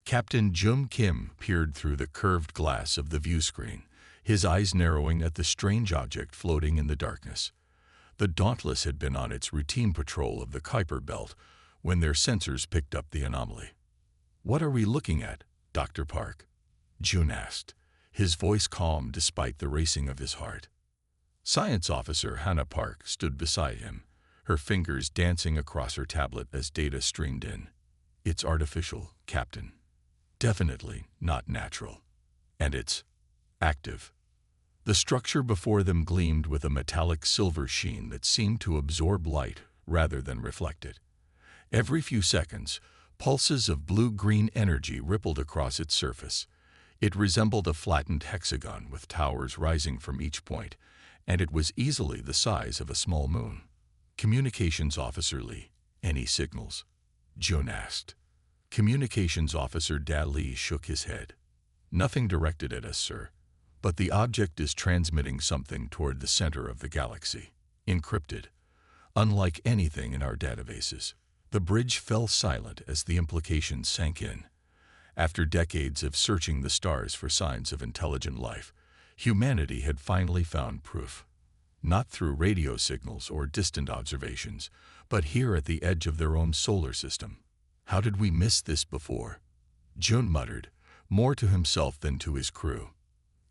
Captain Jum Kim peered through the curved glass of the view screen, his eyes narrowing at the strange object floating in the darkness. The Dauntless had been on its routine patrol of the Kuiper belt when their sensors picked up the anomaly. "What are we looking at, Dr. Park?" Jun asked, his voice calm despite the racing of his heart. Science Officer Hannah Park stood beside him, her fingers dancing across her tablet as data streamed in. "It's artificial, Captain. Definitely not natural. And it's active." The structure before them gleamed with a metallic silver sheen that seemed to absorb light rather than reflect it. Every few seconds, pulses of blue-green energy rippled across its surface. It resembled a flattened hexagon with towers rising from each point, and it was easily the size of a small moon. "Communications Officer Lee, any signals?" Jun asked. Communications Officer Da Lee shook his head. "Nothing directed at us, sir. But the object is transmitting something toward the center of the galaxy, encrypted, unlike anything in our databases." The bridge fell silent as the implications sank in. After decades of searching the stars for signs of intelligent life, humanity had finally found proof. Not through radio signals or distant observations, but here at the edge of their own solar system. "How did we miss this before?" Jun muttered, more to himself than to his crew.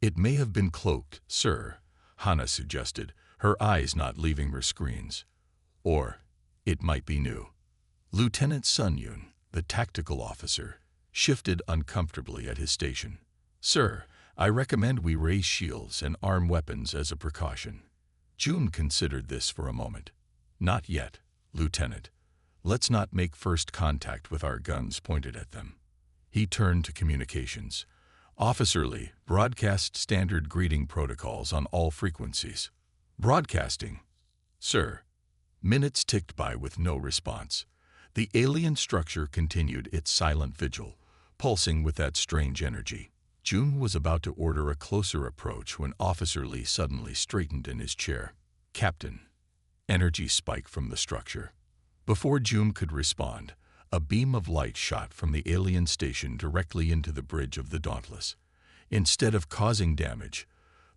"It may have been cloaked, sir," Hannah suggested, her eyes not leaving her screens. "Or it might be new." Lieutenant Sun Yun, the tactical officer, shifted uncomfortably at his station. "Sir, I recommend we raise shields and arm weapons as a precaution." Jun considered this for a moment. "Not yet, Lieutenant. Let's not make first contact with our guns pointed at them." He turned to communications. "Officer Lee, broadcast standard greeting protocols on all frequencies." "Broadcasting." "Sir." Minutes ticked by with no response. The alien structure continued its silent vigil, pulsing with that strange energy. Jun was about to order a closer approach when Officer Lee suddenly straightened in his chair. "Captain." Energy spiked from the structure. Before Jun could respond, a beam of light shot from the alien station directly into the bridge of the Dauntless. Instead of causing damage,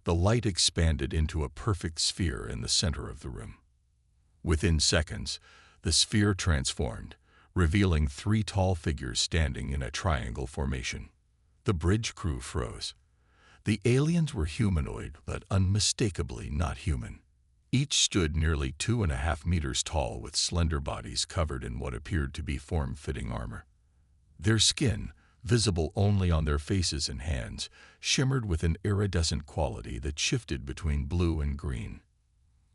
the light expanded into a perfect sphere in the center of the room. Within seconds, the sphere transformed, revealing 3 tall figures standing in a triangle formation. The bridge crew froze. The aliens were humanoid, but unmistakably not human. Each stood nearly 2.5 meters tall with slender bodies covered in what appeared to be form-fitting armor. Their skin, visible only on their faces and hands, shimmered with an iridescent quality that shifted between blue and green.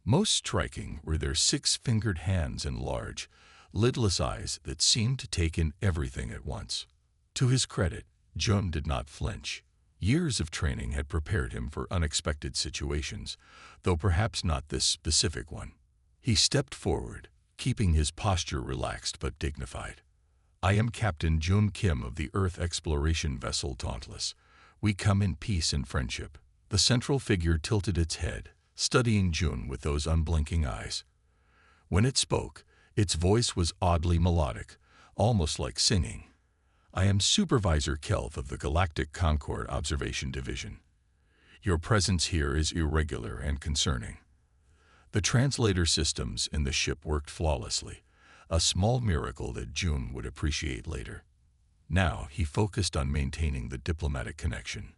Most striking were their 6-fingered hands and large, lidless eyes that seemed to take in everything at once. To his credit, Jun did not flinch. Years of training had prepared him for unexpected situations, though perhaps not this specific one. He stepped forward, keeping his posture relaxed but dignified. "I am Captain Jun Kim of the Earth exploration vessel Dauntless. We come in peace and friendship." The central figure tilted its head, studying Jun with those unblinking eyes. When it spoke, its voice was oddly melodic, almost like singing. "I am Supervisor Kelth of the Galactic Concord Observation Division. Your presence here is irregular and concerning." The translator systems in the ship worked flawlessly, a small miracle that Jun would appreciate later. Now he focused on maintaining the diplomatic connection.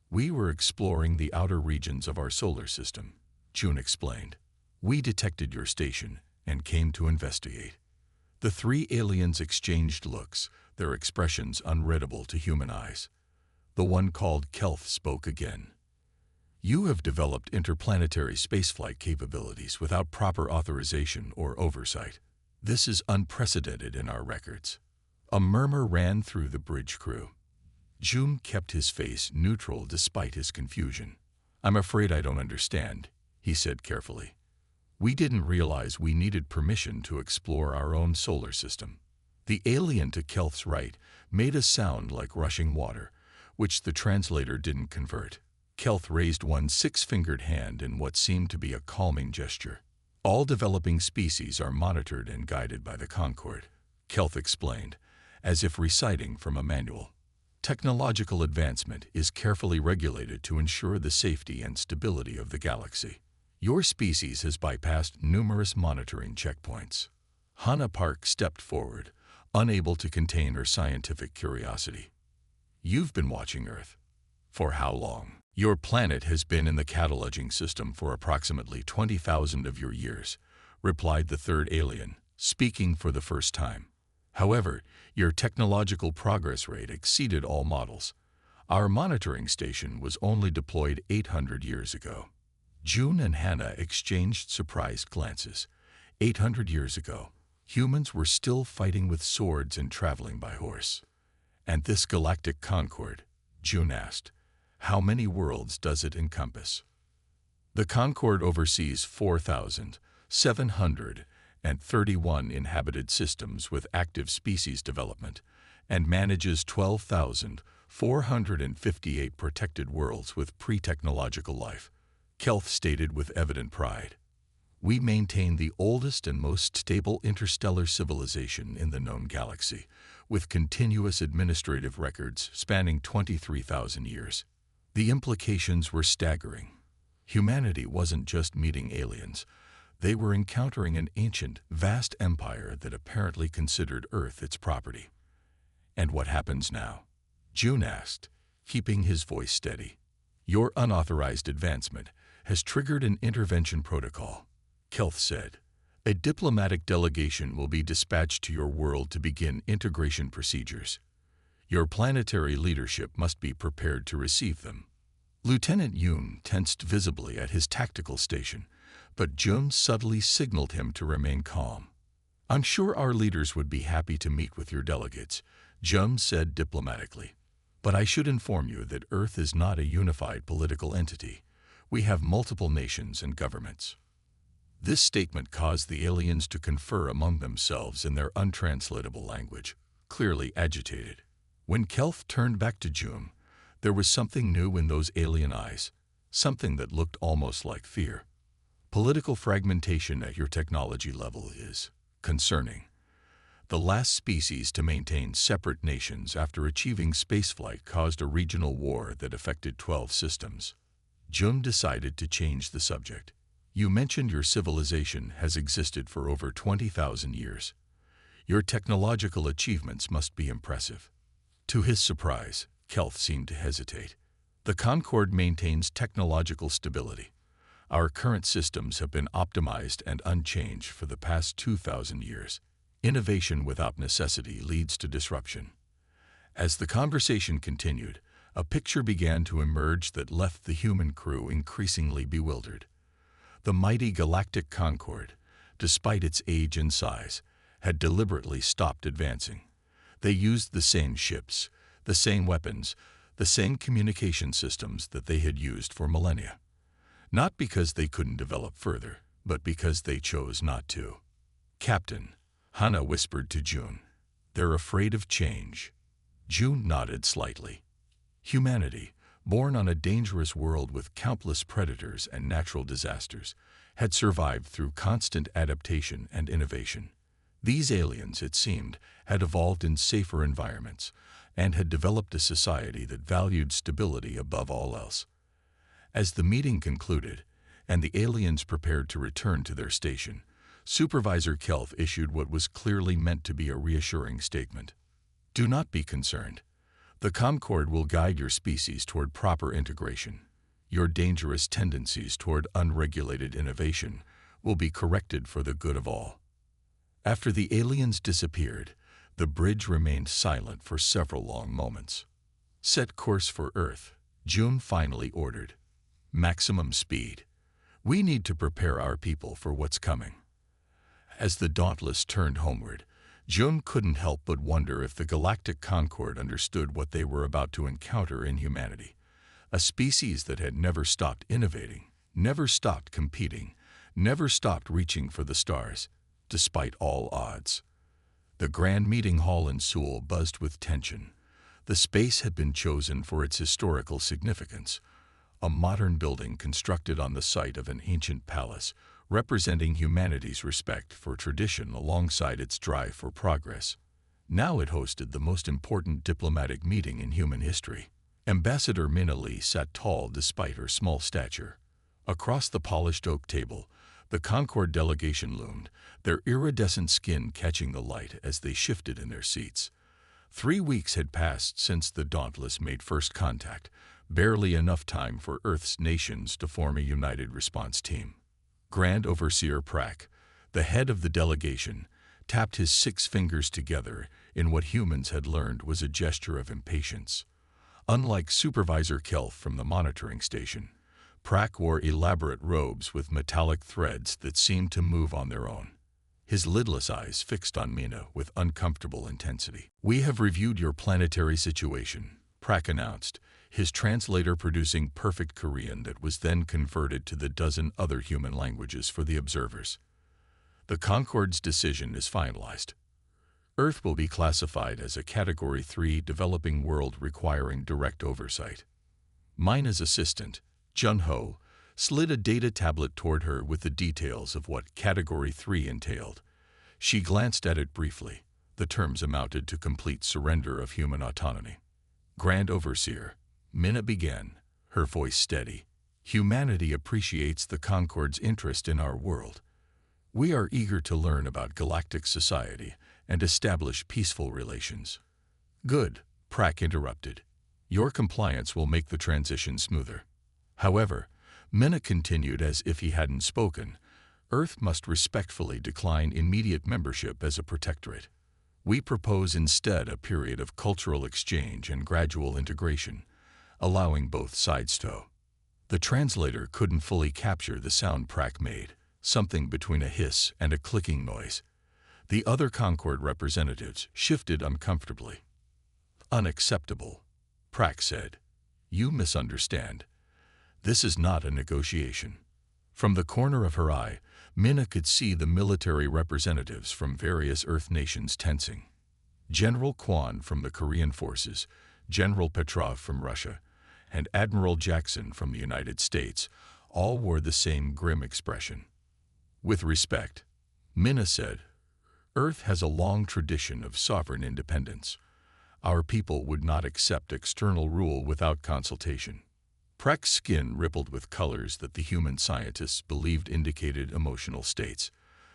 "We were exploring the outer regions of our solar system," Jun explained. "We detected your station and came to investigate." The 3 aliens exchanged looks, their expressions unreadable to human eyes. The one called Kelth spoke again. "You have developed interplanetary spaceflight capabilities without proper authorization or oversight. This is unprecedented in our records." A murmur ran through the bridge crew. Jun kept his face neutral despite his confusion. "I'm afraid I don't understand," he said carefully. "We didn't realize we needed permission to explore our own solar system." The alien to Kelth's right made a sound like rushing water, which the translator didn't convert. Kelth raised one 6-fingered hand in what seemed to be a calming gesture. "All developing species are monitored and guided by the Concord," Kelth explained, as if reciting from a manual. Technological advancement is carefully regulated to ensure the safety and stability of the galaxy. Your species has bypassed numerous monitoring checkpoints. Hannah Park stepped forward, unable to contain her scientific curiosity. You've been watching Earth. For how long? Your planet has been in the cataloging system for approximately 20,000 of your years, replied the third alien, speaking for the first time. However, your technological progress rate exceeded all models. Our monitoring station was only deployed 800 years ago. June and Hannah exchanged surprised glances. 800 years ago, humans were still fighting with swords and traveling by horse. And this galactic Concord, June asked, how many worlds does it encompass? The Concord oversees 4,731 inhabited systems with active species development and manages 12,458 protected worlds with pre-technological life, Kelth stated with evident pride. We maintain the oldest and most stable interstellar civilization in the known galaxy, with continuous administrative records spanning 23,000 years. The implications were staggering. Humanity wasn't just meeting aliens. They were encountering an ancient, vast empire that apparently considered Earth its property. And what happens now? June asked, keeping his voice steady. Your unauthorized advancement has triggered an intervention protocol, Kelth said. A diplomatic delegation will be dispatched to your world to begin integration procedures. Your planetary leadership must be prepared to receive them. Lieutenant Yoon tensed visibly at his tactical station, but Jun subtly signaled him to remain calm. I'm sure our leaders would be happy to meet with your delegates, Jun said diplomatically. But I should inform you that Earth is not a unified political entity. We have multiple nations and governments. This statement caused the aliens to confer among themselves in their untranslatable language, clearly agitated. When Kelth turned back to June, there was something new in those alien eyes, something that looked almost like fear. Political fragmentation at your technology level is concerning. The last species to maintain separate nations after achieving spaceflight caused a regional war that affected 12 systems. Jun decided to change the subject. You mentioned your civilization has existed for over 20,000 years. Your technological achievements must be impressive. To his surprise, Kelth seemed to hesitate. The Concord maintains technological stability. Our current systems have been optimized and unchanged for the past 2,000 years. Innovation without necessity leads to disruption. As the conversation continued, a picture began to emerge that left the human crew increasingly bewildered. The mighty Galactic Concord, despite its age and size, had deliberately stopped advancing. They used the same ships, the same weapons, the same communication systems that they had used for millennia. Not because they couldn't develop further, but because they chose not to. Captain, Hannah whispered to June, they're afraid of change. June nodded slightly. Humanity, born on a dangerous world with countless predators and natural disasters, had survived through constant adaptation and innovation. These aliens, it seemed, had evolved in safer environments and had developed a society that valued stability above all else. As the meeting concluded and the aliens prepared to return to their station, Supervisor Kelth issued what was clearly meant to be a reassuring statement. Do not be concerned. The Concord will guide your species toward proper integration. Your dangerous tendencies toward unregulated innovation will be corrected for the good of all. After the aliens disappeared, the bridge remained silent for several long moments. Set course for Earth, June finally ordered. Maximum speed. We need to prepare our people for what's coming. As the Dauntless turned homeward, June couldn't help but wonder if the Galactic Concord understood what they were about to encounter in humanity. A species that had never stopped innovating, never stopped competing, never stopped reaching for the stars, despite all odds. The grand meeting hall in Seoul buzzed with tension. The space had been chosen for its historical significance, a modern building constructed on the site of an ancient palace, representing humanity's respect for tradition alongside its drive for progress. Now it hosted the most important diplomatic meeting in human history. Ambassador Mina Lee sat tall despite her small stature. Across the polished oak table, the Concord delegation loomed, their iridescent skin catching the light as they shifted in their seats. 3 weeks had passed since the Dauntless made first contact, barely enough time for Earth's nations to form a united response team. Grand Overseer Prak, the head of the delegation, tapped his 6 fingers together in what humans had learned was a gesture of impatience. Unlike Supervisor Kelf from the monitoring station, Prak wore elaborate robes with metallic threads that seemed to move on their own. His lidless eyes fixed on Mina with uncomfortable intensity. "We have reviewed your planetary situation," Prak announced, his translator producing perfect Korean that was then converted to the dozen other human languages for the observers. "The Concord's decision is finalized. Earth will be classified as a Category 3 developing world requiring direct oversight." Mina's assistant, Jun-Ho, slid a data tablet toward her with the details of what Category 3 entailed. She glanced at it briefly. The terms amounted to complete surrender of human autonomy. "Grand Overseer," Mina began, her voice steady, "humanity appreciates the Concord's interest in our world. We are eager to learn about galactic society and establish peaceful relations." "Good," Prak interrupted. "Your compliance will make the transition smoother." However, Mina continued as if he hadn't spoken, "Earth must respectfully decline immediate membership as a protectorate. We propose instead a period of cultural exchange and gradual integration, allowing both sides to." The translator couldn't fully capture the sound Prak made, something between a hiss and a clicking noise. The other Concord representatives shifted uncomfortably. "Unacceptable," Prak said. "You misunderstand. This is not a negotiation." From the corner of her eye, Mina could see the military representatives from various Earth nations tensing. General Kwan from the Korean forces, General Petrov from Russia, and Admiral Jackson from the United States all wore the same grim expression. "With respect," Mina said, "Earth has a long tradition of sovereign independence. Our people would not accept external rule without consultation." Prak's skin rippled with colors that the human scientists believed indicated emotional states.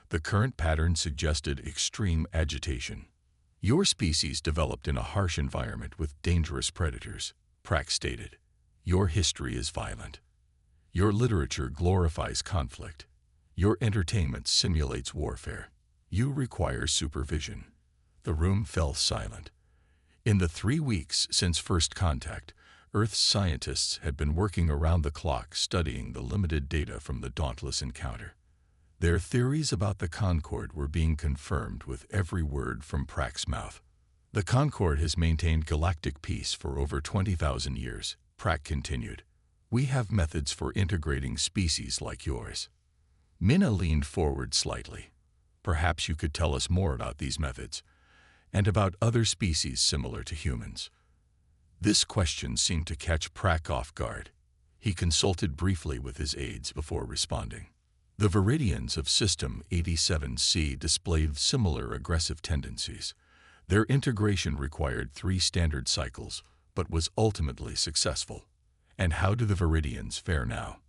The current pattern suggested extreme agitation. "Your species developed in a harsh environment with dangerous predators," Prak stated. "Your history is violent. Your literature glorifies conflict. Your entertainment simulates warfare. You require supervision." The room fell silent. In the 3 weeks since first contact, Earth's scientists had been working around the clock studying the limited data from the Dauntless encounter. Their theories about the Concord were being confirmed with every word from Prak's mouth. "The Concord has maintained galactic peace for over 20,000 years," Prak continued. "We have methods for integrating species like yours." Mina leaned forward slightly. "Perhaps you could tell us more about these methods, and about other species similar to humans." This question seemed to catch Prak off guard. He consulted briefly with his aides before responding. "The Viridians of System 87C displayed similar aggressive tendencies. Their integration required 3 standard cycles, but was ultimately successful." "And how do the Viridians fare now?"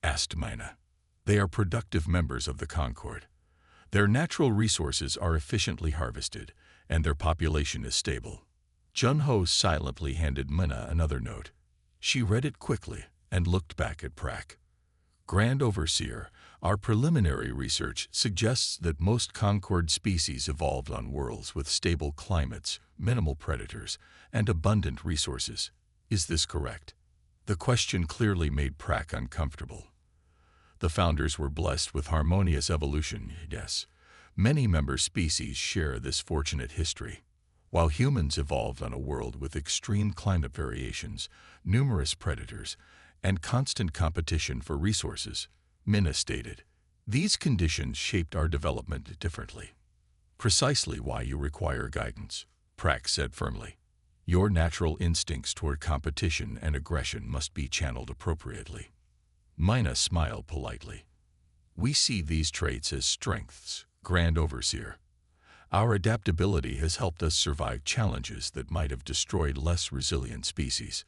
asked Mina. "They are productive members of the Concord. Their natural resources are efficiently harvested, and their population is stable." Jun-Ho silently handed Mina another note. She read it quickly and looked back at Prak. "Grand Overseer, our preliminary research suggests that most Concord species evolved on worlds with stable climates, minimal predators, and abundant resources. Is this correct?" The question clearly made Prak uncomfortable. "The founders were blessed with harmonious evolution, yes. Many member species share this fortunate history. While humans evolved on a world with extreme climate variations, numerous predators, and constant competition for resources," Mina stated. "These conditions shaped our development differently." "Precisely why you require guidance," Prak said firmly. "Your natural instincts toward competition and aggression must be channeled appropriately." Mina smiled politely. "We see these traits as strengths, Grand Overseer. Our adaptability has helped us survive challenges that might have destroyed less resilient species.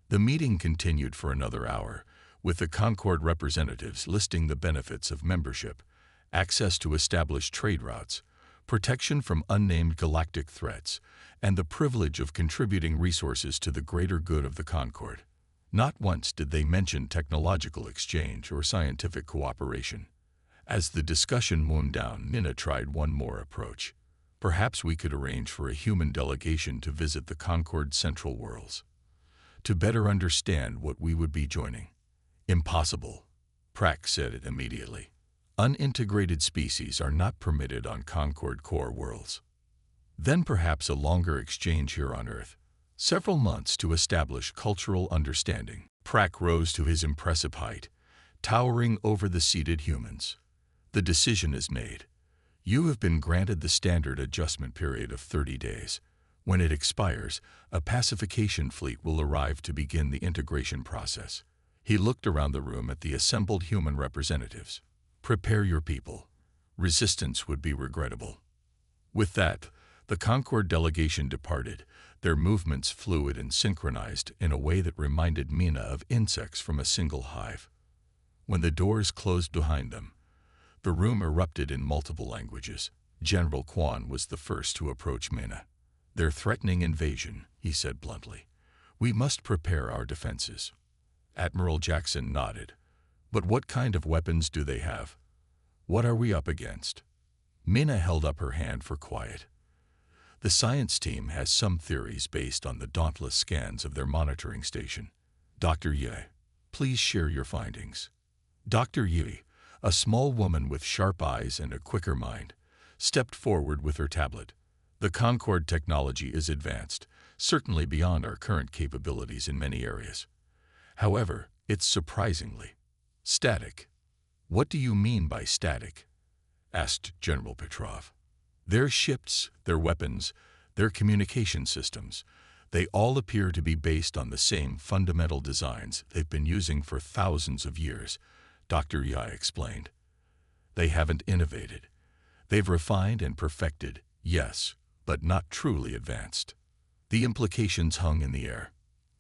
The meeting continued for another hour, with the Concord representatives listing the benefits of membership, access to established trade routes, protection from unnamed galactic threats, and the privilege of contributing resources to the greater good of the Concord. Not once did they mention technological exchange or scientific cooperation. As the discussion wound down, Minna tried one more approach. Perhaps we could arrange for a human delegation to visit the Concord Central Worlds, to better understand what we would be joining. Impossible, Prax said it immediately. Unintegrated species are not permitted on Concord core worlds. Then perhaps a longer exchange here on Earth. Several months to establish cultural understanding. Prax rose to his impressive height, towering over the seated humans. The decision is made. You have been granted the standard adjustment period of 30 days. When it expires, a pacification fleet will arrive to begin the integration process. He looked around the room at the assembled human representatives. Prepare your people. Resistance would be regrettable. With that, the Concord delegation departed, their movements fluid and synchronized in a way that reminded Mina of insects from a single hive. When the doors closed behind them, the room erupted in multiple languages. General Quan was the first to approach Mina. "They're threatening invasion," he said bluntly. "We must prepare our defenses." Admiral Jackson nodded. "But what kind of weapons do they have? What are we up against?" Mina held up her hand for quiet. "The science team has some theories based on the dauntless scans of their monitoring station. Dr. Ye, please share your findings." Dr. Ye, a small woman with sharp eyes and a quicker mind, stepped forward with her tablet. "The Concord technology is advanced, certainly beyond our current capabilities in many areas. However, it's surprisingly static." "What do you mean by static?" asked General Petrov. "Their ships, their weapons, their communication systems, they all appear to be based on the same fundamental designs they've been using for thousands of years," Dr. Yai explained. "They haven't innovated. They've refined and perfected, yes, but not truly advanced." The implications hung in the air.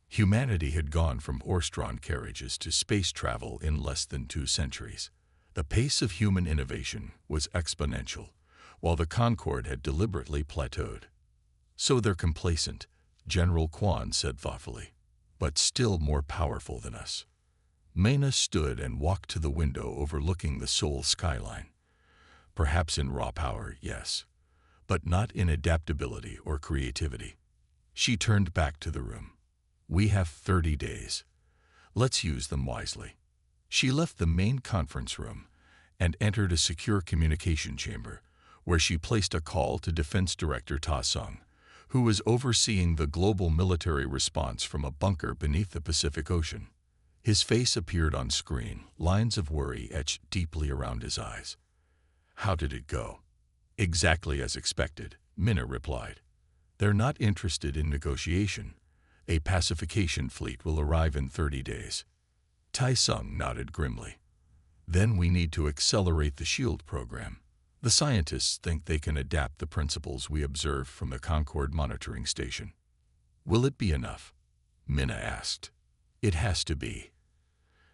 Humanity had gone from horse-drawn carriages to space travel in less than 2 centuries. The pace of human innovation was exponential, while the Concord had deliberately plateaued. "So they're complacent," General Quan said thoughtfully, "but still more powerful than us." Mena stood and walked to the window overlooking the Seoul skyline. "Perhaps in raw power, yes, but not in adaptability or creativity." She turned back to the room. "We have 30 days. Let's use them wisely." She left the main conference room and entered a secure communication chamber, where she placed a call to Defense Director Ta Sung, who was overseeing the global military response from a bunker beneath the Pacific Ocean. His face appeared on screen, lines of worry etched deeply around his eyes. "How did it go?" "Exactly as expected," Minna replied. "They're not interested in negotiation. A pacification fleet will arrive in 30 days. Tai Sung nodded grimly. "Then we need to accelerate the SHIELD program. The scientists think they can adapt the principles we observed from the Concord monitoring station." "Will it be enough?" Minna asked. "It has to be,"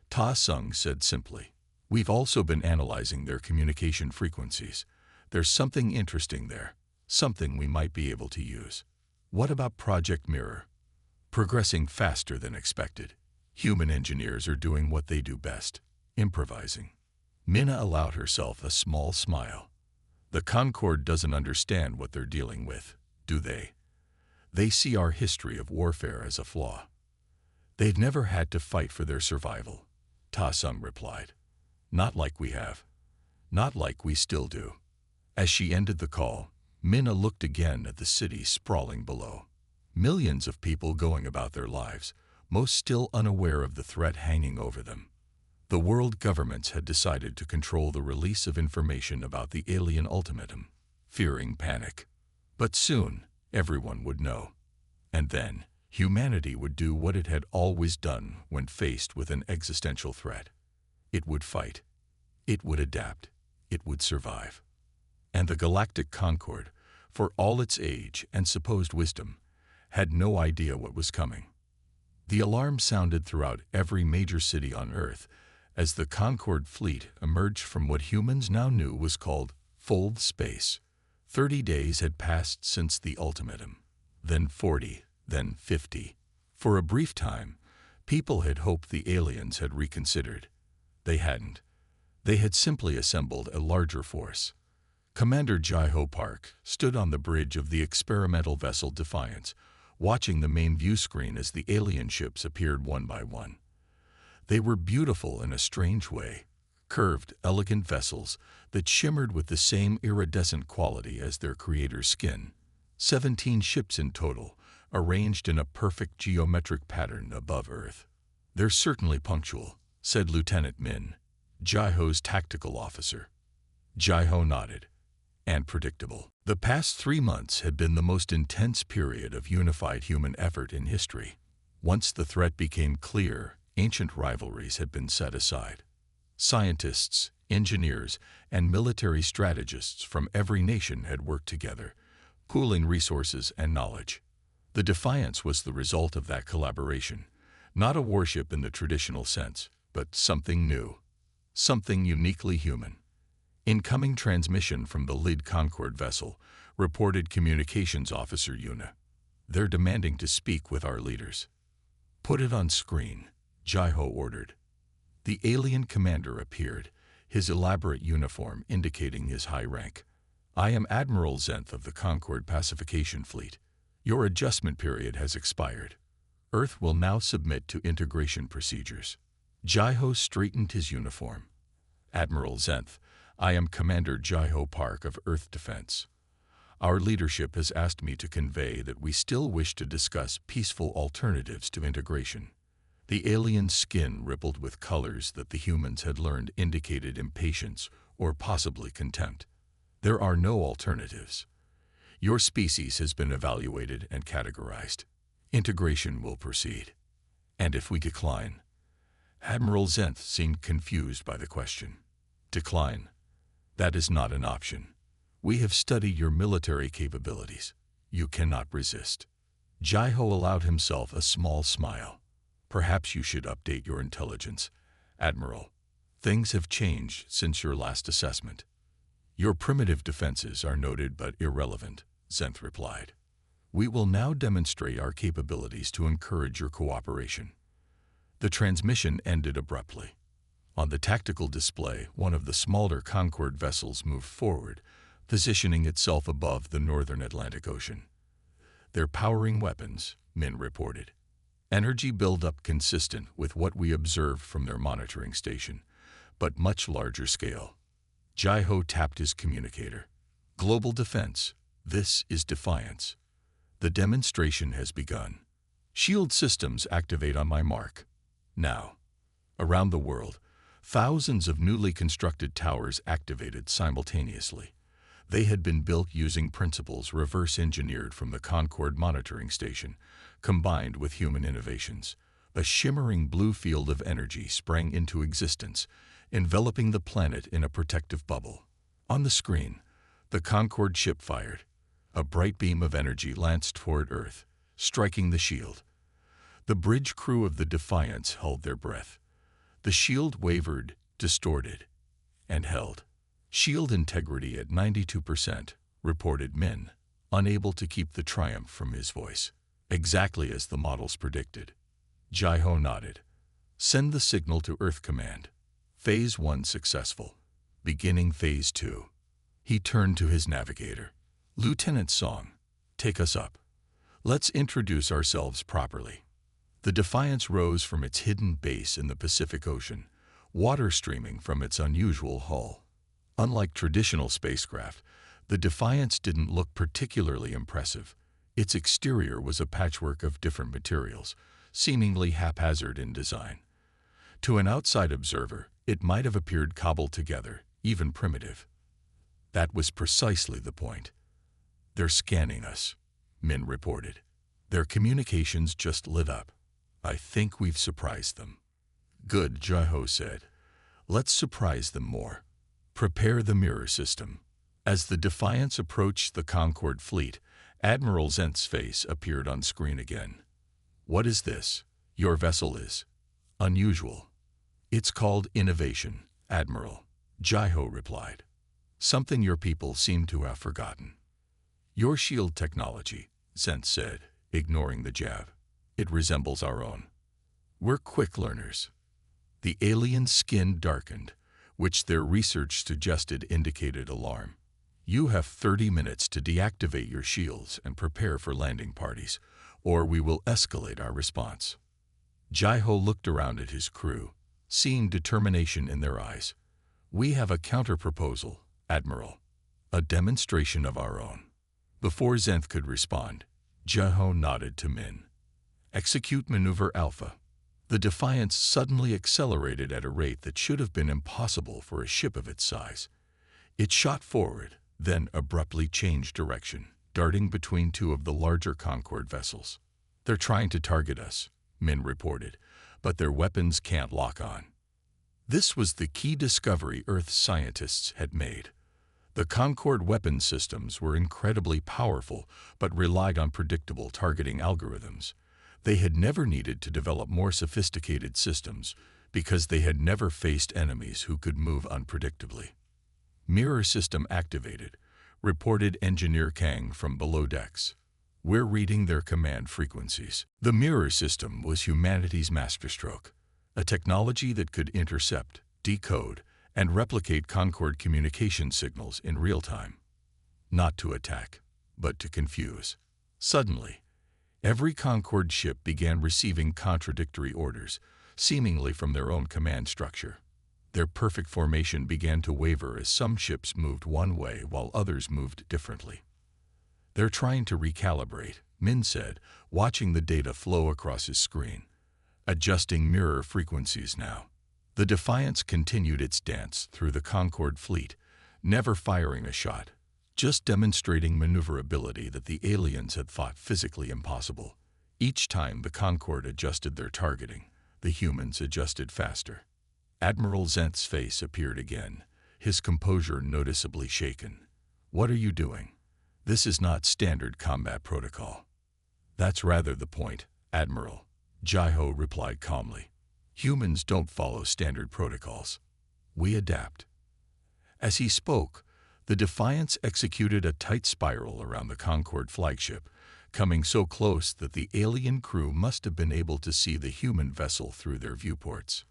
Ta Sung said simply. "We've also been analyzing their communication frequencies. There's something interesting there, something we might be able to use." "What about Project Mirror?" "Progressing faster than expected. Human engineers are doing what they do best, improvising." Minna allowed herself a small smile. "The Concord doesn't understand what they're dealing with, do they? They see our history of warfare as a flaw. They've never had to fight for their survival," Ta Sung replied. "Not like we have. Not like we still do." As she ended the call, Minna looked again at the city sprawling below. Millions of people going about their lives, most still unaware of the threat hanging over them. The world governments had decided to control the release of information about the alien ultimatum, fearing panic. But soon, everyone would know. And then, humanity would do what it had always done when faced with an existential threat. It would fight. It would adapt. It would survive. And the Galactic Concord, for all its age and supposed wisdom, had no idea what was coming. The alarm sounded throughout every major city on Earth as the Concord fleet emerged from what humans now knew was called fold space. 30 days had passed since the ultimatum, then 40, then 50. For a brief time, people had hoped the aliens had reconsidered. They hadn't. They had simply assembled a larger force. Commander Jai-Ho Park stood on the bridge of the experimental vessel Defiance, watching the main view screen as the alien ships appeared one by one. They were beautiful in a strange way, curved, elegant vessels that shimmered with the same iridescent quality as their creator's skin. 17 ships in total, arranged in a perfect geometric pattern above Earth. "They're certainly punctual," said Lieutenant Min, Jai-Ho's tactical officer. Jai-Ho nodded. "And predictable." The past 3 months had been the most intense period of unified human effort in history. Once the threat became clear, ancient rivalries had been set aside. Scientists, engineers, and military strategists from every nation had worked together, pooling resources and knowledge. The Defiance was the result of that collaboration, not a warship in the traditional sense, but something new, something uniquely human. Incoming transmission from the lead Concord vessel, reported Communications Officer Yuna. "They're demanding to speak with our leaders." "Put it on screen," Jai-Ho ordered. The alien commander appeared, his elaborate uniform indicating his high rank. "I am Admiral Zenth of the Concord Pacification Fleet. Your adjustment period has expired. Earth will now submit to integration procedures." Jai-Ho straightened his uniform. "Admiral Zenth, I am Commander Jai-Ho Park of Earth Defense. Our leadership has asked me to convey that we still wish to discuss peaceful alternatives to integration." The alien's skin rippled with colors that the humans had learned indicated impatience or possibly contempt. "There are no alternatives. Your species has been evaluated and categorized. Integration will proceed. And if we decline?" Admiral Zenth seemed confused by the question. "Decline? That is not an option. We have studied your military capabilities. You cannot resist." Jai-Ho allowed himself a small smile. "Perhaps you should update your intelligence, Admiral. Things have changed since your last assessment." "Your primitive defenses are noted but irrelevant," Zenth replied. "We will now demonstrate our capabilities to encourage your cooperation." The transmission ended abruptly. On the tactical display, one of the smaller Concord vessels moved forward, positioning itself above the northern Atlantic Ocean. "They're powering weapons," Min reported. "Energy buildup consistent with what we observed from their monitoring station, but much larger scale." Jai-Ho tapped his communicator. "Global defense, this is Defiance. The demonstration has begun. Shield systems activate on my mark. Now." Around the world, thousands of newly constructed towers activated simultaneously. They had been built using principles reverse-engineered from the Concord monitoring station, combined with human innovations. A shimmering blue field of energy sprang into existence, enveloping the planet in a protective bubble. On the screen, the Concord ship fired. A bright beam of energy lanced toward Earth, striking the shield. The bridge crew of the Defiance held their breath. The shield wavered, distorted, and held. "Shield integrity at 92%, reported Min, unable to keep the triumph from his voice. "Exactly as the models predicted." Jai-Ho nodded. "Send the signal to Earth Command. Phase 1 successful. Beginning Phase 2. He turned to his navigator. "Lieutenant Song, take us up. Let's introduce ourselves properly." The Defiance rose from its hidden base in the Pacific Ocean, water streaming from its unusual hull. Unlike traditional spacecraft, the Defiance didn't look particularly impressive. Its exterior was a patchwork of different materials, seemingly haphazard in design. To an outside observer, it might have appeared cobbled together, even primitive. That was precisely the point. "They're scanning us," Min reported. Their communications just lit up. "I think we've surprised them." "Good," Jai-Ho said. "Let's surprise them more. Prepare the mirror system." As the Defiance approached the Concord fleet, Admiral Zenth's face appeared on screen again. "What is this? Your vessel is unusual." "It's called innovation, Admiral," Jaiho replied. "Something your people seem to have forgotten." "Your shield technology," Zenth said, ignoring the jab. "It resembles our own. We're quick learners." The alien's skin darkened, which their research suggested indicated alarm. "You have 30 minutes to deactivate your shields and prepare for landing parties, or we will escalate our response." Jaiho looked around at his crew, seeing determination in their eyes. "We have a counter-proposal, Admiral. A demonstration of our own." Before Zenth could respond, Jaiho nodded to Min. "Execute Maneuver Alpha." The Defiance suddenly accelerated at a rate that should have been impossible for a ship of its size. It shot forward, then abruptly changed direction, darting between two of the larger Concord vessels. "They're trying to target us," Min reported, "but their weapons can't lock on." This was the key discovery Earth's scientists had made. The Concord weapon systems were incredibly powerful but relied on predictable targeting algorithms. They had never needed to develop more sophisticated systems because they had never faced enemies who could move unpredictably. "Mirror system activated," reported Engineer Kang from below decks. "We're reading their command frequencies." The mirror system was humanity's masterstroke, a technology that could intercept, decode, and replicate Concord communication signals in real time. Not to attack, but to confuse. Suddenly, every Concord ship began receiving contradictory orders, seemingly from their own command structure. Their perfect formation began to waver as some ships moved one way while others moved differently. "They're trying to recalibrate," Min said, watching the data flow across his screen. "Adjusting mirror frequencies now." The Defiance continued its dance through the Concord fleet, never firing a shot, just demonstrating maneuverability that the aliens had thought physically impossible. Each time the Concord adjusted their targeting, the humans adjusted faster. Admiral Zenth's face appeared again, his composure noticeably shaken. "What are you doing? This is not standard combat protocol." "That's rather the point, Admiral," Jaiho replied calmly. "Humans don't follow standard protocols. We adapt." As he spoke, the Defiance executed a tight spiral around the Concord flagship, coming so close that the alien crew must have been able to see the human vessel through their viewports.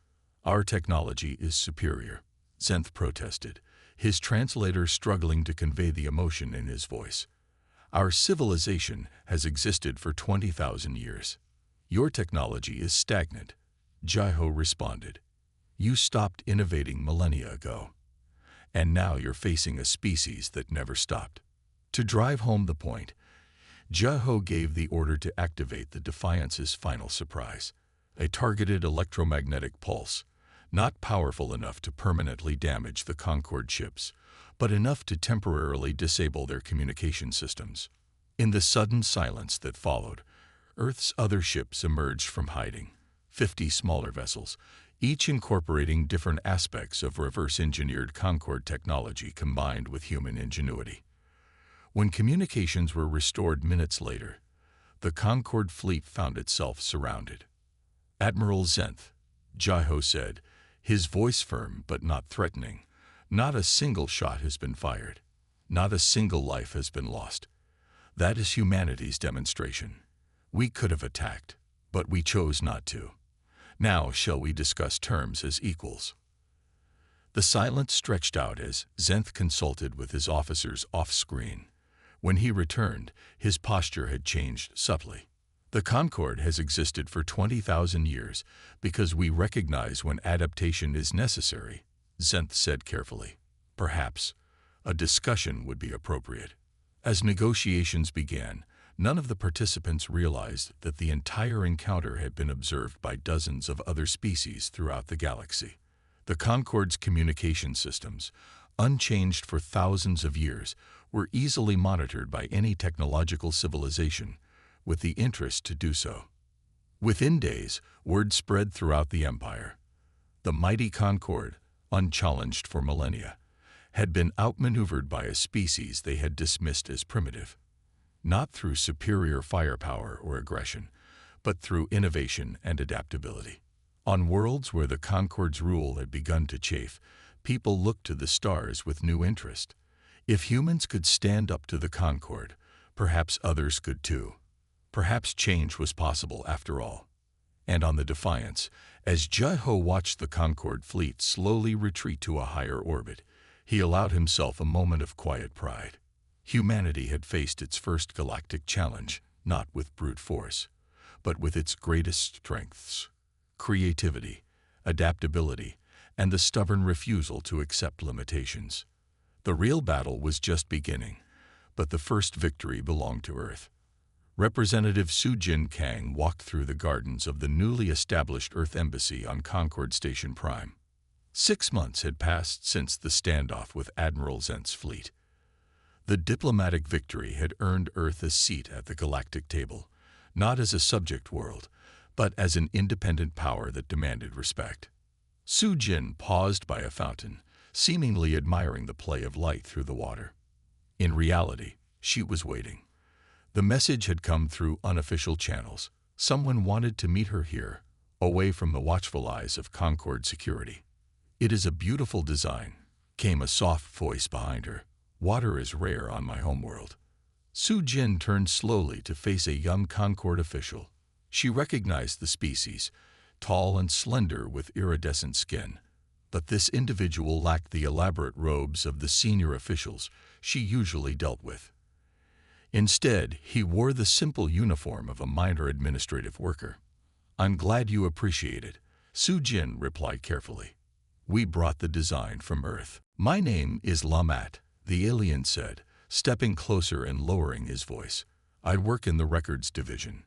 "Our technology is superior," Zenth protested, his translator struggling to convey the emotion in his voice. "Our civilization has existed for 20,000 years. Your technology is stagnant," Jaiho responded. "You stopped innovating millennia ago. And now you're facing a species that never stopped." To drive home the point, Jaiho gave the order to activate the Defiance's final surprise, a targeted electromagnetic pulse, not powerful enough to permanently damage the Concord ships, but enough to temporarily disable their communication systems. In the sudden silence that followed, Earth's other ships emerged from hiding, 50 smaller vessels, each incorporating different aspects of reverse-engineered Concord technology combined with human ingenuity. When communications were restored minutes later, the Concord fleet found itself surrounded. "Admiral Zenth," Jaiho said, his voice firm but not threatening, "not a single shot has been fired. Not a single life has been lost. That is humanity's demonstration. We could have attacked, but we chose not to. Now shall we discuss terms as equals?" The silence stretched out as Zenth consulted with his officers off-screen. When he returned, his posture had changed subtly. "The Concord has existed for 20,000 years because we recognize when adaptation is necessary," Zenth said carefully. "Perhaps a discussion would be appropriate." As negotiations began, none of the participants realized that the entire encounter had been observed by dozens of other species throughout the galaxy. The Concord's communication systems, unchanged for thousands of years, were easily monitored by any technological civilization, with the interest to do so. Within days, word spread throughout the Empire. The mighty Concord, unchallenged for millennia, had been outmaneuvered by a species they had dismissed as primitive, not through superior firepower or aggression, but through innovation and adaptability. On worlds where the Concord's rule had begun to chafe, people looked to the stars with new interest. If humans could stand up to the Concord, perhaps others could too. Perhaps change was possible after all. And on the Defiance, as Juho watched the Concord fleet slowly retreat to a higher orbit, he allowed himself a moment of quiet pride. Humanity had faced its first galactic challenge, not with brute force, but with its greatest strengths: creativity, adaptability, and the stubborn refusal to accept limitations. The real battle was just beginning, but the first victory belonged to Earth. Representative Sujin Kang walked through the gardens of the newly established Earth Embassy on Concord Station Prime. 6 months had passed since the standoff with Admiral Zent's fleet. The diplomatic victory had earned Earth a seat at the galactic table, not as a subject world, but as an independent power that demanded respect. Sujin paused by a fountain, seemingly admiring the play of light through the water. In reality, she was waiting. The message had come through unofficial channels. Someone wanted to meet her here, away from the watchful eyes of Concord security. "It is a beautiful design," came a soft voice behind her. "Water is rare on my homeworld." Sujin turned slowly to face a young Concord official. She recognized the species, tall and slender with iridescent skin. But this individual lacked the elaborate robes of the senior officials she usually dealt with. Instead, he wore the simple uniform of a minor administrative worker. "I'm glad you appreciate it," Sujin replied carefully. "We brought the design from Earth." "My name is Lamat," the alien said, stepping closer and lowering his voice. "I work in the records division.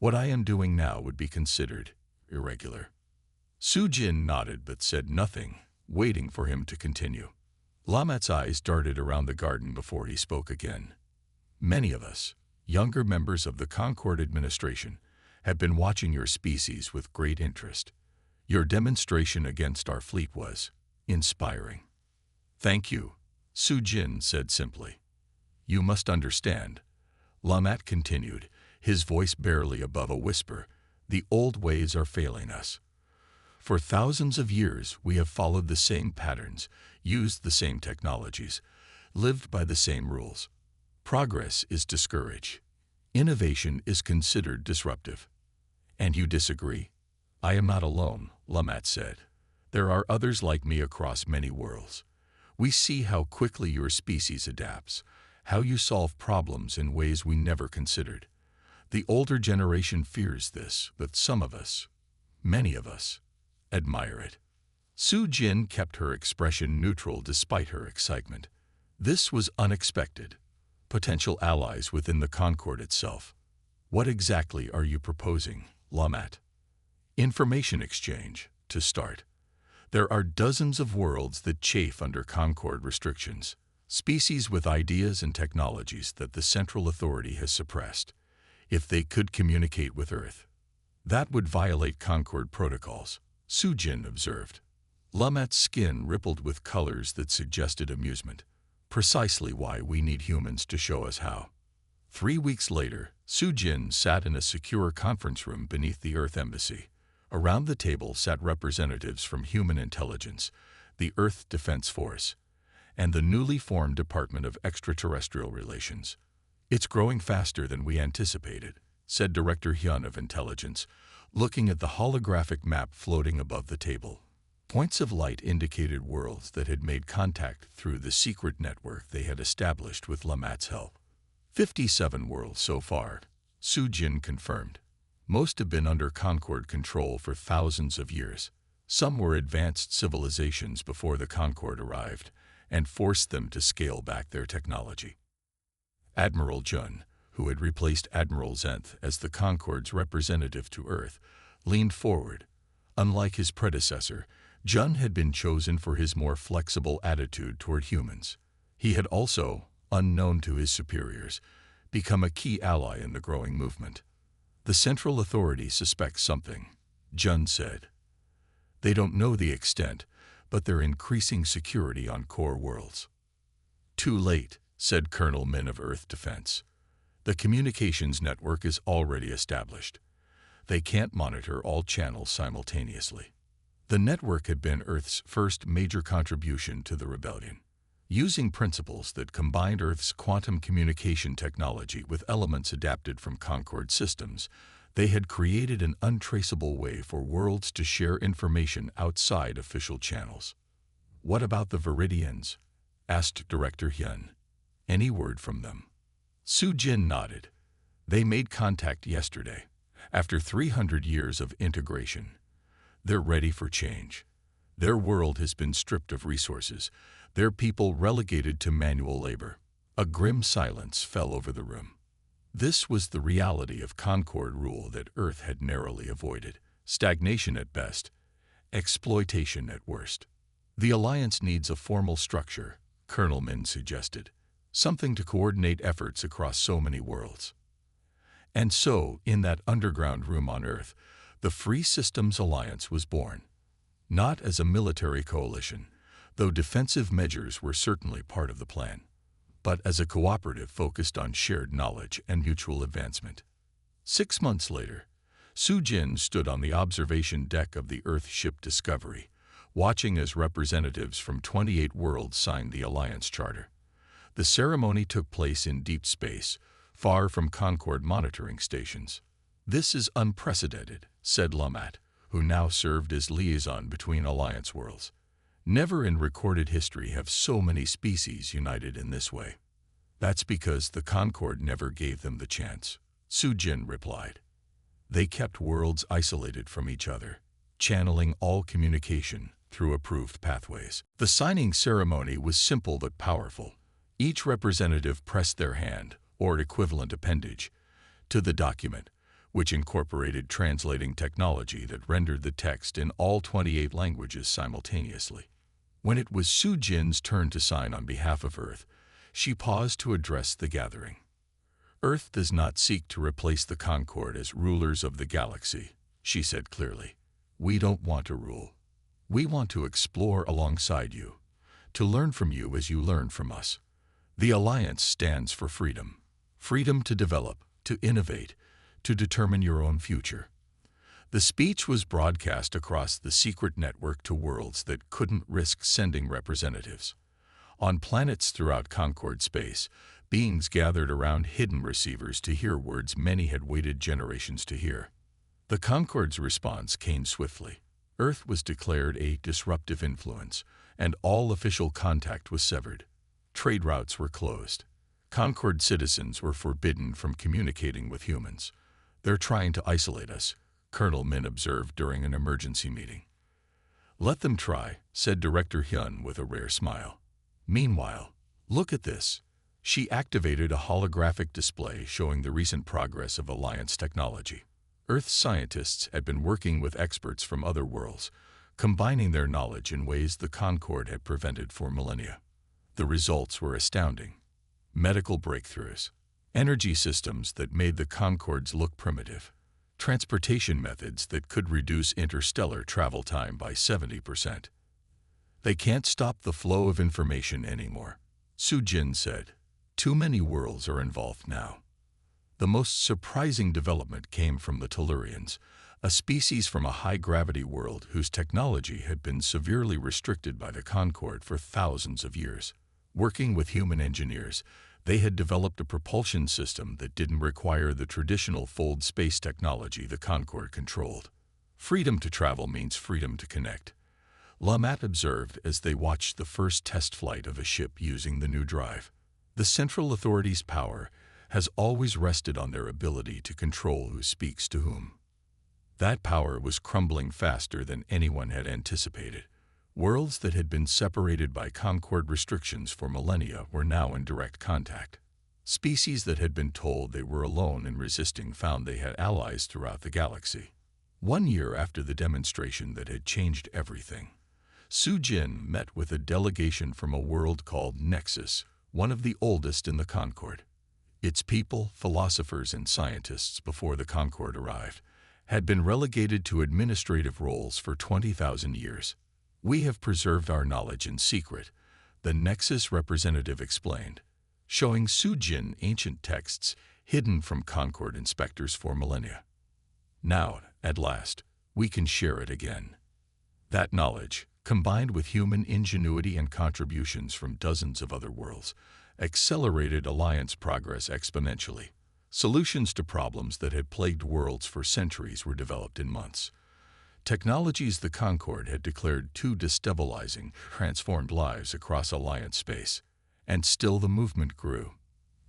What I am doing now would be considered irregular." Sujin nodded but said nothing, waiting for him to continue. Lamat's eyes darted around the garden before he spoke again. "Many of us, younger members of the Concord administration, have been watching your species with great interest. Your demonstration against our fleet was inspiring." "Thank you," Sujin said simply. "You must understand," Lamat continued, his voice barely above a whisper, "the old ways are failing us. For thousands of years, we have followed the same patterns, used the same technologies, lived by the same rules. Progress is discouraged. Innovation is considered disruptive. And you disagree?" "I am not alone," Lamat said. "There are others like me across many worlds. We see how quickly your species adapts, how you solve problems in ways we never considered. The older generation fears this, but some of us, many of us, admire it." Sujin kept her expression neutral despite her excitement. This was unexpected. Potential allies within the Concord itself. "What exactly are you proposing, Lamat?" "Information exchange, to start. There are dozens of worlds that chafe under Concord restrictions, species with ideas and technologies that the Central Authority has suppressed. If they could communicate with Earth, that would violate Concord protocols," Sujin observed. Lamat's skin rippled with colors that suggested amusement. "Precisely why we need humans to show us how." 3 weeks later, Sujin sat in a secure conference room beneath the Earth Embassy. Around the table sat representatives from Human Intelligence, the Earth Defense Force, and the newly formed Department of Extraterrestrial Relations. "It's growing faster than we anticipated," said Director Hyun of Intelligence, looking at the holographic map floating above the table. Points of light indicated worlds that had made contact through the secret network they had established with Lamat's help. 57 worlds so far, Sujin confirmed. Most have been under Concord control for thousands of years. Some were advanced civilizations before the Concord arrived and forced them to scale back their technology. Admiral Jun, who had replaced Admiral Zenth as the Concord's representative to Earth, leaned forward. Unlike his predecessor, Jun had been chosen for his more flexible attitude toward humans. He had also, unknown to his superiors, become a key ally in the growing movement. "The Central Authority suspects something," Jun said. "They don't know the extent, but they're increasing security on core worlds." "Too late," said Colonel Min of Earth Defense. "The communications network is already established. They can't monitor all channels simultaneously." The network had been Earth's first major contribution to the rebellion. Using principles that combined Earth's quantum communication technology with elements adapted from Concord systems, they had created an untraceable way for worlds to share information outside official channels. "What about the Viridians?" asked Director Hyun. "Any word from them?" Su-jin nodded. "They made contact yesterday, after 300 years of integration. They're ready for change. Their world has been stripped of resources, their people relegated to manual labor." A grim silence fell over the room. This was the reality of Concord rule that Earth had narrowly avoided. Stagnation at best, exploitation at worst. "The Alliance needs a formal structure," Colonel Min suggested. "Something to coordinate efforts across so many worlds." And so, in that underground room on Earth, the Free Systems Alliance was born. Not as a military coalition, though defensive measures were certainly part of the plan, but as a cooperative focused on shared knowledge and mutual advancement. 6 months later, Su-jin stood on the observation deck of the Earth ship Discovery, watching as representatives from 28 worlds signed the Alliance Charter. The ceremony took place in deep space, far from Concord monitoring stations. "This is unprecedented," said Lamat, who now served as liaison between Alliance worlds. "Never in recorded history have so many species united in this way." "That's because the Concord never gave them the chance," Su-jin replied. "They kept worlds isolated from each other, channeling all communication through approved pathways." The signing ceremony was simple but powerful. Each representative pressed their hand, or equivalent appendage, to the document, which incorporated translating technology that rendered the text in all 28 languages simultaneously. When it was Su-jin's turn to sign on behalf of Earth, she paused to address the gathering. "Earth does not seek to replace the Concord as rulers of the galaxy," she said clearly. "We don't want to rule. We want to explore alongside you, to learn from you as you learn from us. The Alliance stands for freedom. Freedom to develop, to innovate, to determine your own future." The speech was broadcast across the secret network to worlds that couldn't risk sending representatives. On planets throughout Concord space, beings gathered around hidden receivers to hear words many had waited generations to hear. The Concord's response came swiftly. Earth was declared a disruptive influence, and all official contact was severed. Trade routes were closed. Concord citizens were forbidden from communicating with humans. "They're trying to isolate us," Colonel Min observed during an emergency meeting. "Let them try," said Director Hyun with a rare smile. "Meanwhile, look at this." She activated a holographic display showing the recent progress of Alliance technology. Earth scientists had been working with experts from other worlds, combining their knowledge in ways the Concord had prevented for millennia. The results were astounding. Medical breakthroughs, energy systems that made the Concords look primitive, transportation methods that could reduce interstellar travel time by 70%. "They can't stop the flow of information anymore," Su-jin said. "Too many worlds are involved now." The most surprising development came from the Tellurians, a species from a high-gravity world whose technology had been severely restricted by the Concord for thousands of years. Working with human engineers, they had developed a propulsion system that didn't require the traditional fold space technology the Concord controlled. "Freedom to travel means freedom to connect," Lamat observed as they watched the first test flight of a ship using the new drive. "The Central Authority's power has always rested on their ability to control who speaks to whom. That power was crumbling faster than anyone had anticipated. Worlds that had been separated by Concord restrictions for millennia were now in direct contact. Species that had been told they were alone in resisting found they had allies throughout the galaxy. 1 year after the demonstration that had changed everything, Su-jin met with a delegation from a world called Nexus, one of the oldest in the Concord. Its people, philosophers and scientists before the Concord arrived, had been relegated to administrative roles for 20,000 years. "We have preserved our knowledge in secret, the Nexus representative explained, showing Sujin ancient texts hidden from Concord inspectors for millennia. Now, at last, we can share it again. That knowledge, combined with human ingenuity and contributions from dozens of other worlds, accelerated Alliance progress exponentially. Solutions to problems that had plagued worlds for centuries were developed in months. Technologies the Concord had declared too destabilizing transformed lives across Alliance space. And still the movement grew.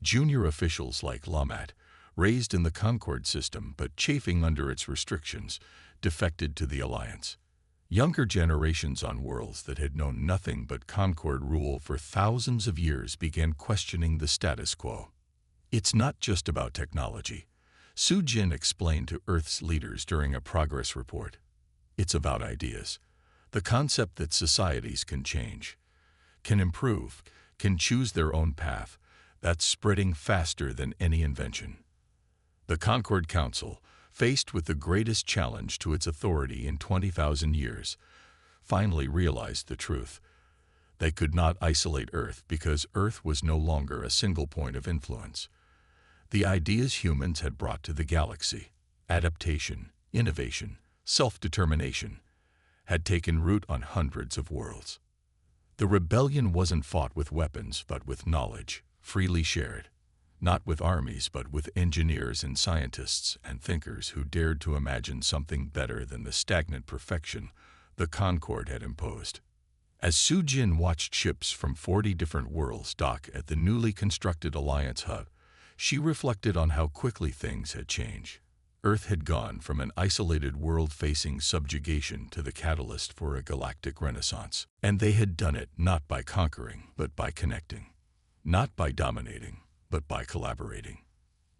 Junior officials like Lamat, raised in the Concord system but chafing under its restrictions, defected to the Alliance. Younger generations on worlds that had known nothing but Concord rule for thousands of years began questioning the status quo. It's not just about technology, Sujin explained to Earth's leaders during a progress report. It's about ideas. The concept that societies can change, can improve, can choose their own path, that's spreading faster than any invention. The Concord Council, faced with the greatest challenge to its authority in 20,000 years, finally realized the truth. They could not isolate Earth because Earth was no longer a single point of influence. The ideas humans had brought to the galaxy, adaptation, innovation, self-determination, had taken root on hundreds of worlds. The rebellion wasn't fought with weapons but with knowledge, freely shared. Not with armies but with engineers and scientists and thinkers who dared to imagine something better than the stagnant perfection the Concord had imposed. As Sujin watched ships from 40 different worlds dock at the newly constructed Alliance hub, she reflected on how quickly things had changed. Earth had gone from an isolated world facing subjugation to the catalyst for a galactic renaissance. And they had done it not by conquering, but by connecting. Not by dominating, but by collaborating.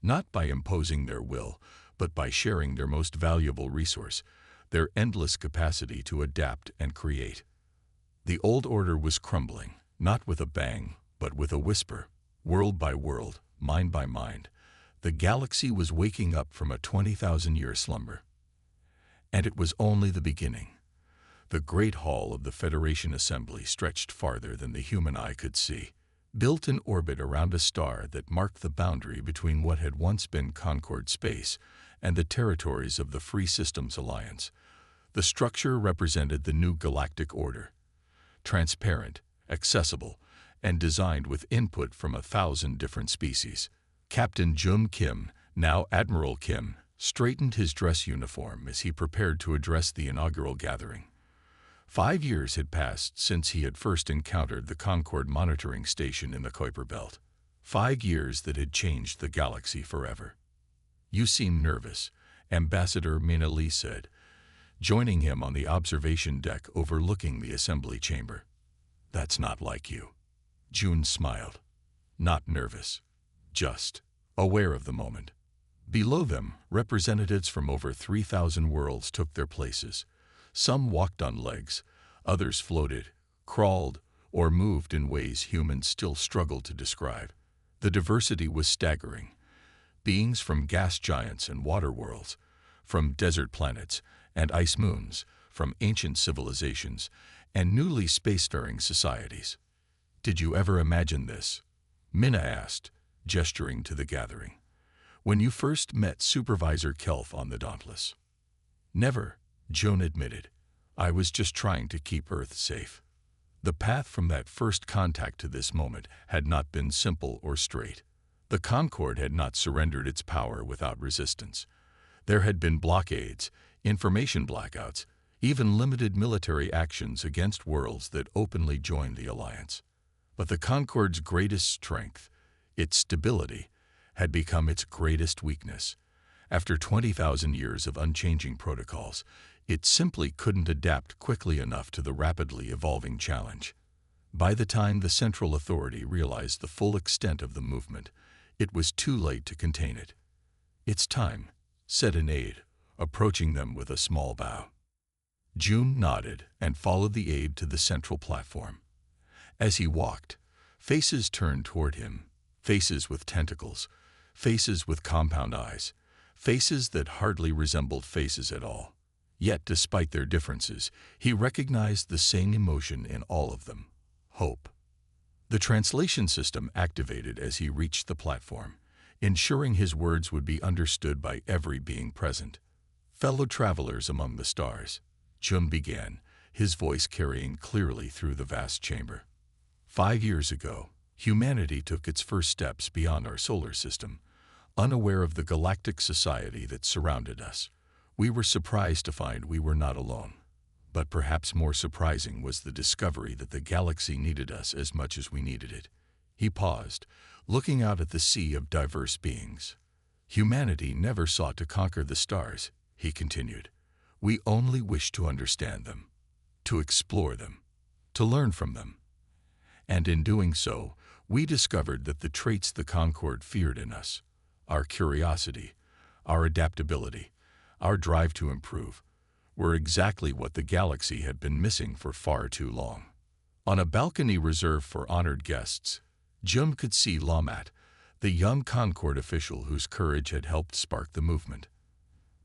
Not by imposing their will, but by sharing their most valuable resource, their endless capacity to adapt and create. The old order was crumbling, not with a bang, but with a whisper. World by world, mind by mind, the galaxy was waking up from a 20,000-year slumber. And it was only the beginning. The great hall of the Federation Assembly stretched farther than the human eye could see, built in orbit around a star that marked the boundary between what had once been Concord space and the territories of the Free Systems Alliance. The structure represented the new galactic order, transparent, accessible, and designed with input from 1,000 different species. Captain Jun Kim, now Admiral Kim, straightened his dress uniform as he prepared to address the inaugural gathering. 5 years had passed since he had first encountered the Concord monitoring station in the Kuiper belt. 5 years that had changed the galaxy forever. "You seem nervous," Ambassador Mina Lee said, joining him on the observation deck overlooking the assembly chamber. "That's not like you." June smiled. "Not nervous. Just aware of the moment." Below them, representatives from over 3,000 worlds took their places. Some walked on legs, others floated, crawled, or moved in ways humans still struggle to describe. The diversity was staggering. Beings from gas giants and water worlds, from desert planets and ice moons, from ancient civilizations and newly spacefaring societies. "Did you ever imagine this?" Mina asked, gesturing to the gathering. "When you first met Supervisor Kelf on the Dauntless?" "Never," Joan admitted. "I was just trying to keep Earth safe." The path from that first contact to this moment had not been simple or straight. The Concord had not surrendered its power without resistance. There had been blockades, information blackouts, even limited military actions against worlds that openly joined the Alliance. But the Concord's greatest strength, its stability, had become its greatest weakness. After 20,000 years of unchanging protocols, it simply couldn't adapt quickly enough to the rapidly evolving challenge. By the time the Central Authority realized the full extent of the movement, it was too late to contain it. "It's time," said an aide, approaching them with a small bow. June nodded and followed the aide to the central platform. As he walked, faces turned toward him, faces with tentacles, faces with compound eyes, faces that hardly resembled faces at all. Yet, despite their differences, he recognized the same emotion in all of them: hope. The translation system activated as he reached the platform, ensuring his words would be understood by every being present. Fellow travelers among the stars, Jun began, his voice carrying clearly through the vast chamber. 5 years ago, humanity took its first steps beyond our solar system, unaware of the galactic society that surrounded us. We were surprised to find we were not alone. But perhaps more surprising was the discovery that the galaxy needed us as much as we needed it. He paused, looking out at the sea of diverse beings. Humanity never sought to conquer the stars, he continued. We only wished to understand them, to explore them, to learn from them. And in doing so, we discovered that the traits the Concord feared in us, our curiosity, our adaptability, our drive to improve, were exactly what the galaxy had been missing for far too long. On a balcony reserved for honored guests, Jim could see Lamat, the young Concord official whose courage had helped spark the movement.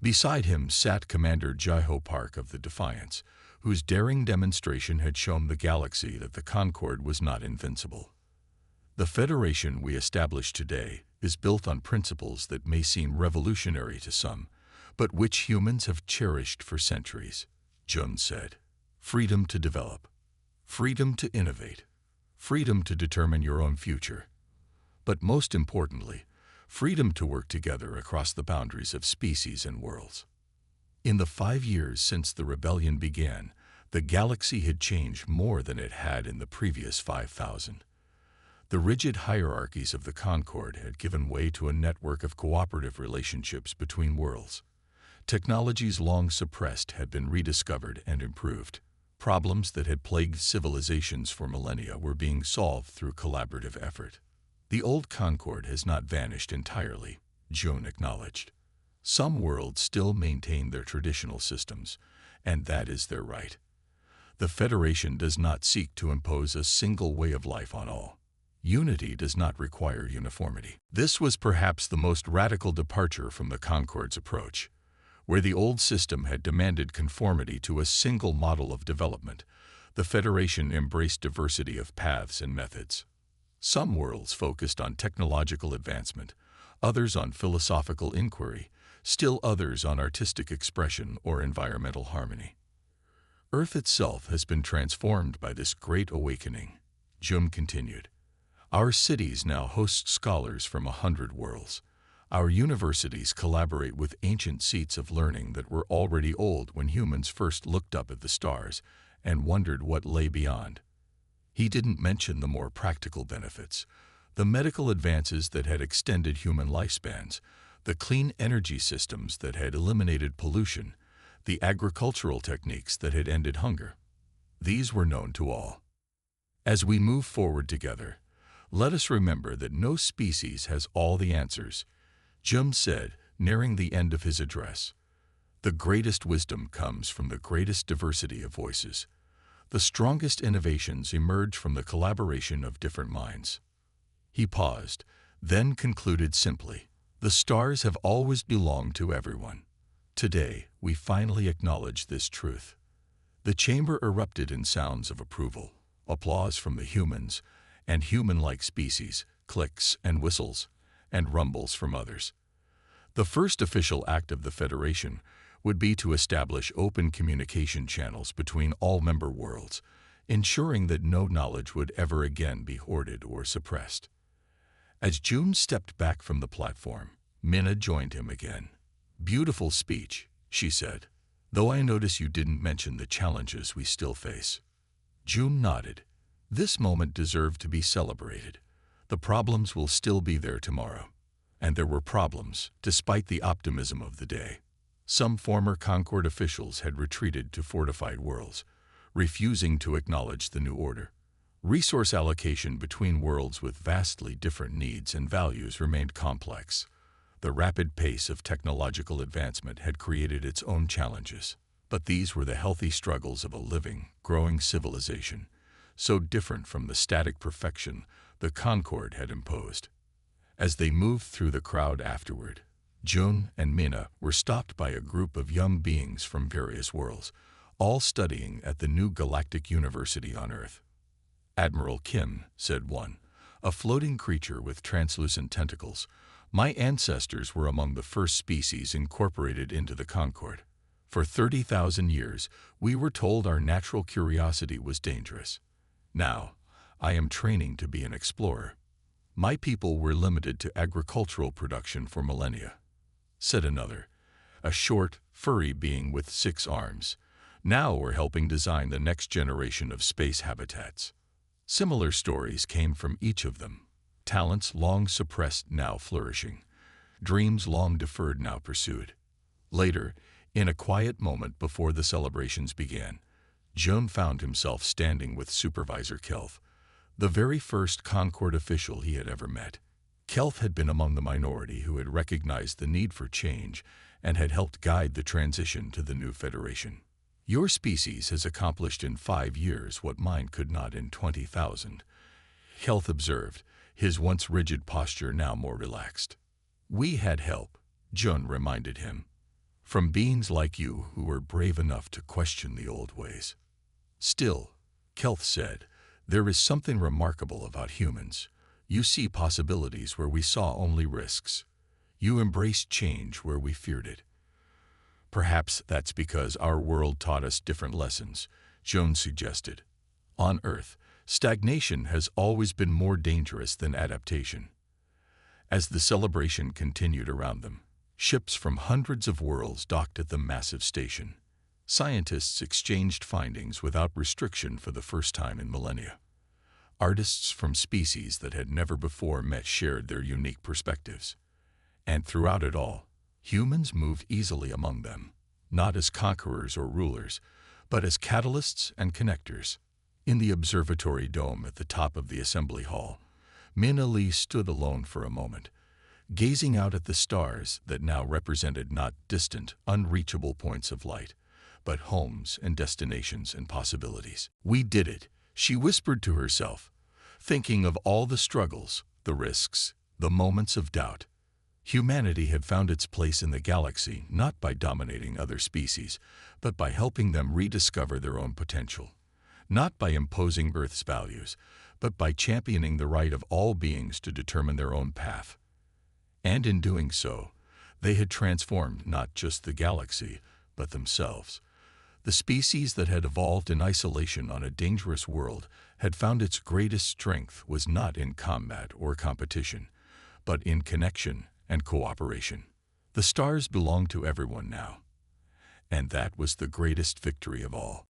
Beside him sat Commander Jaiho Park of the Defiance, whose daring demonstration had shown the galaxy that the Concord was not invincible. The Federation we established today is built on principles that may seem revolutionary to some, but which humans have cherished for centuries, Jun said. Freedom to develop, freedom to innovate, freedom to determine your own future. But most importantly, freedom to work together across the boundaries of species and worlds. In the 5 years since the rebellion began, the galaxy had changed more than it had in the previous 5,000. The rigid hierarchies of the Concord had given way to a network of cooperative relationships between worlds. Technologies long suppressed had been rediscovered and improved. Problems that had plagued civilizations for millennia were being solved through collaborative effort. The old Concord has not vanished entirely, Jun acknowledged. Some worlds still maintain their traditional systems, and that is their right. The Federation does not seek to impose a single way of life on all. Unity does not require uniformity. This was perhaps the most radical departure from the Concord's approach. Where the old system had demanded conformity to a single model of development, the Federation embraced diversity of paths and methods. Some worlds focused on technological advancement, others on philosophical inquiry, still others on artistic expression or environmental harmony. Earth itself has been transformed by this great awakening, Jun continued. Our cities now host scholars from 100 worlds. Our universities collaborate with ancient seats of learning that were already old when humans first looked up at the stars and wondered what lay beyond. He didn't mention the more practical benefits, the medical advances that had extended human lifespans, the clean energy systems that had eliminated pollution, the agricultural techniques that had ended hunger. These were known to all. As we move forward together, let us remember that no species has all the answers, Jim said, nearing the end of his address. The greatest wisdom comes from the greatest diversity of voices. The strongest innovations emerge from the collaboration of different minds. He paused, then concluded simply, the stars have always belonged to everyone. Today, we finally acknowledge this truth. The chamber erupted in sounds of approval, applause from the humans, and human-like species, clicks and whistles, and rumbles from others. The first official act of the Federation would be to establish open communication channels between all member worlds, ensuring that no knowledge would ever again be hoarded or suppressed. As Jun stepped back from the platform, Minna joined him again. Beautiful speech, she said, though I notice you didn't mention the challenges we still face. Jun nodded. This moment deserved to be celebrated. The problems will still be there tomorrow. And there were problems, despite the optimism of the day. Some former Concord officials had retreated to fortified worlds, refusing to acknowledge the new order. Resource allocation between worlds with vastly different needs and values remained complex. The rapid pace of technological advancement had created its own challenges, but these were the healthy struggles of a living, growing civilization, so different from the static perfection the Concord had imposed. As they moved through the crowd afterward, Jun and Minna were stopped by a group of young beings from various worlds, all studying at the new Galactic University on Earth. "Admiral Kim," said one, a floating creature with translucent tentacles. "My ancestors were among the first species incorporated into the Concord. For 30,000 years, we were told our natural curiosity was dangerous. Now, I am training to be an explorer. My people were limited to agricultural production for millennia," said another, a short, furry being with 6 arms. "Now we're helping design the next generation of space habitats." Similar stories came from each of them. Talents long suppressed now flourishing. Dreams long deferred now pursued. Later, in a quiet moment before the celebrations began, Joan found himself standing with Supervisor Kelth, the very first Concord official he had ever met. Kelth had been among the minority who had recognized the need for change and had helped guide the transition to the new Federation. "Your species has accomplished in 5 years what mine could not in 20,000, Kelth observed, his once rigid posture now more relaxed. "We had help," Joan reminded him, "from beings like you who were brave enough to question the old ways." "Still," Kelth said, "there is something remarkable about humans. You see possibilities where we saw only risks. You embrace change where we feared it." "Perhaps that's because our world taught us different lessons," Joan suggested. "On Earth, stagnation has always been more dangerous than adaptation." As the celebration continued around them, ships from hundreds of worlds docked at the massive station. Scientists exchanged findings without restriction for the first time in millennia. Artists from species that had never before met shared their unique perspectives. And throughout it all, humans moved easily among them, not as conquerors or rulers, but as catalysts and connectors. In the observatory dome at the top of the assembly hall, Min Ali stood alone for a moment, gazing out at the stars that now represented not distant, unreachable points of light, but homes and destinations and possibilities. "We did it," she whispered to herself, thinking of all the struggles, the risks, the moments of doubt. Humanity had found its place in the galaxy not by dominating other species, but by helping them rediscover their own potential. Not by imposing Earth's values, but by championing the right of all beings to determine their own path. And in doing so, they had transformed not just the galaxy, but themselves. The species that had evolved in isolation on a dangerous world had found its greatest strength was not in combat or competition, but in connection and cooperation. The stars belonged to everyone now, and that was the greatest victory of all.